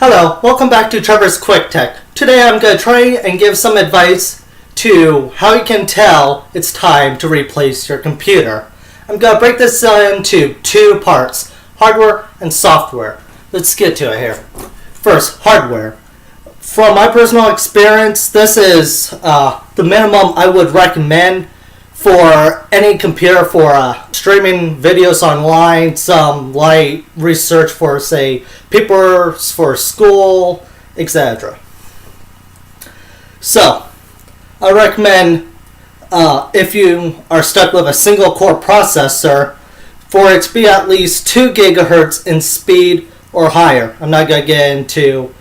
Hello, welcome back to Trevor's Quick Tech. Today I'm going to try and give some advice to how you can tell it's time to replace your computer. I'm going to break this into two parts, hardware and software. Let's get to it here. First, hardware. From my personal experience, this is the minimum I would recommend for any computer for streaming videos online, some light research for, say, papers for school, etc. So, I recommend if you are stuck with a single core processor, for it to be at least 2 gigahertz in speed or higher. I'm not going to get into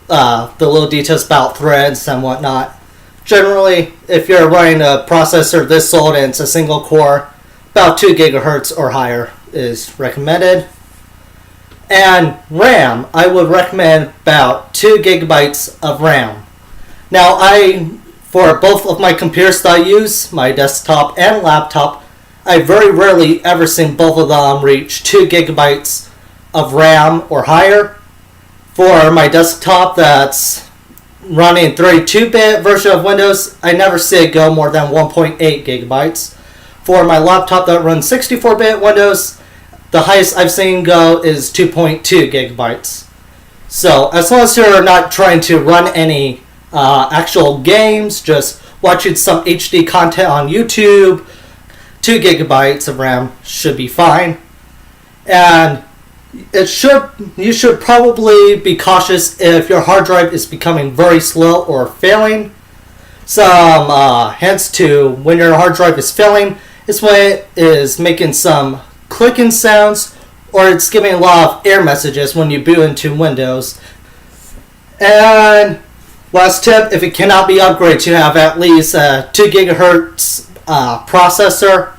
the little details about threads and whatnot. Generally, if you're running a processor this old and it's a single core, about 2 gigahertz or higher is recommended. And RAM, I would recommend about 2 gigabytes of RAM. Now, for both of my computers that I use, my desktop and laptop, I very rarely ever seen both of them reach 2 gigabytes of RAM or higher. For my desktop that's running 32-bit version of Windows, I never see it go more than 1.8 gigabytes. For my laptop that runs 64-bit Windows, the highest I've seen go is 2.2 gigabytes. So as long as you're not trying to run any actual games, just watching some HD content on YouTube, 2 gigabytes of RAM should be fine. And you should probably be cautious if your hard drive is becoming very slow or failing. Some hints to when your hard drive is failing is when it is making some clicking sounds or it's giving a lot of error messages when you boot into Windows. And last tip, if it cannot be upgraded to have at least a 2 gigahertz processor,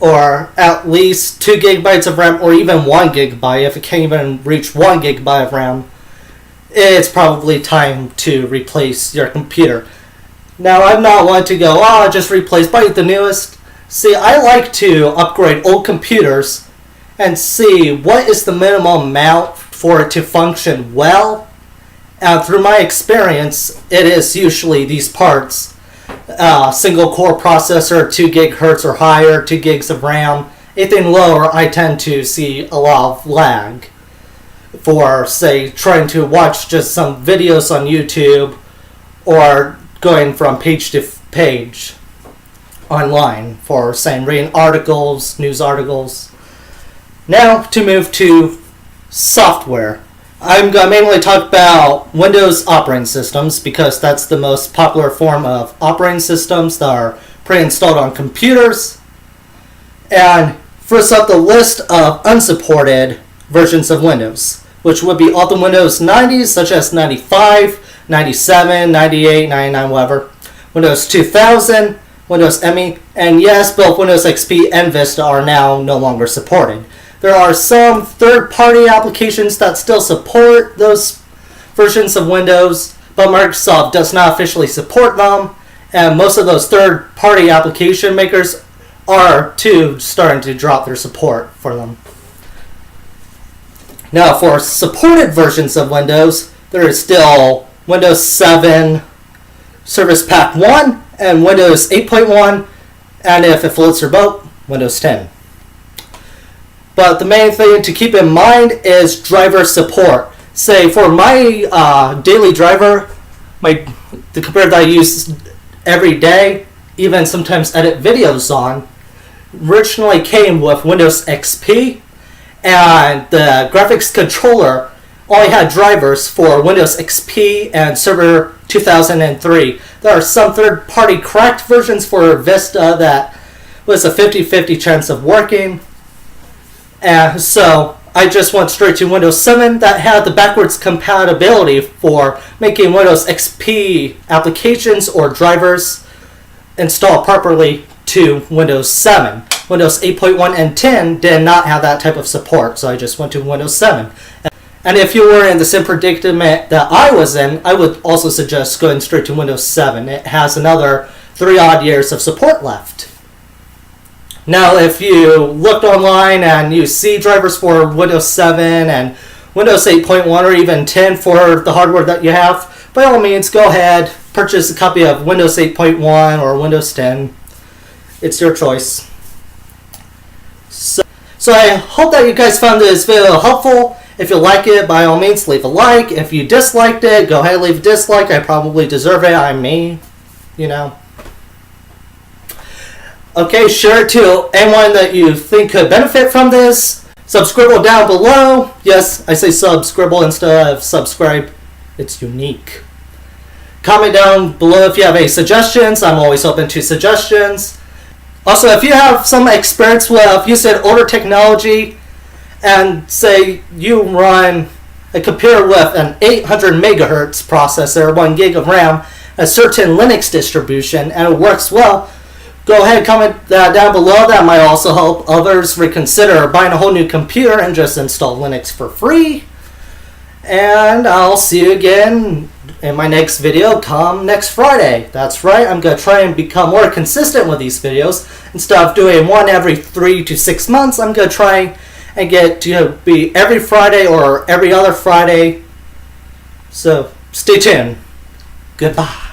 or at least 2 gigabytes of RAM, or even 1 gigabyte. If it can't even reach 1 gigabyte of RAM, it's probably time to replace your computer. Now, I'm not one to go, just replace, buy the newest. See, I like to upgrade old computers and see what is the minimum amount for it to function well. And through my experience, it is usually these parts. Single core processor, 2 gigahertz or higher, 2 gigs of RAM. Anything lower, I tend to see a lot of lag for, say, trying to watch just some videos on YouTube or going from page to page online for, say, reading articles, news articles. Now to move to software. I'm going to mainly talk about Windows operating systems because that's the most popular form of operating systems that are pre-installed on computers. And first up, the list of unsupported versions of Windows, which would be all the Windows 90s, such as 95, 97, 98, 99, whatever. Windows 2000, Windows ME, and yes, both Windows XP and Vista are now no longer supported. There are some third-party applications that still support those versions of Windows, but Microsoft does not officially support them, and most of those third-party application makers are too starting to drop their support for them. Now, for supported versions of Windows, there is still Windows 7 Service Pack 1 and Windows 8.1, and if it floats your boat, Windows 10. But the main thing to keep in mind is driver support. Say, for my daily driver, the computer that I use every day, even sometimes edit videos on, originally came with Windows XP, and the graphics controller only had drivers for Windows XP and Server 2003. There are some third-party cracked versions for Vista that was a 50-50 chance of working. So I just went straight to Windows 7 that had the backwards compatibility for making Windows XP applications or drivers install properly to Windows 7. Windows 8.1 and 10 did not have that type of support, so I just went to Windows 7. And if you were in the same predicament that I was in, I would also suggest going straight to Windows 7. It has another 3 odd years of support left. Now, if you looked online and you see drivers for Windows 7 and Windows 8.1 or even 10 for the hardware that you have, by all means, go ahead, purchase a copy of Windows 8.1 or Windows 10. It's your choice. So I hope that you guys found this video helpful. If you like it, by all means, leave a like. If you disliked it, go ahead and leave a dislike. I probably deserve it. I'm me, you know. Okay, share it to anyone that you think could benefit from this. Subscribble down below. Yes, I say subscribble instead of subscribe. It's unique. Comment down below if you have any suggestions. I'm always open to suggestions. Also, if you have some experience with using older technology, and say you run a computer with an 800 megahertz processor, 1 gig of RAM, a certain Linux distribution, and it works well, go ahead and comment that down below. That might also help others reconsider buying a whole new computer and just install Linux for free. And I'll see you again in my next video come next Friday. That's right, I'm going to try and become more consistent with these videos. Instead of doing one every 3 to 6 months, I'm going to try and get to be every Friday or every other Friday. So stay tuned. Goodbye.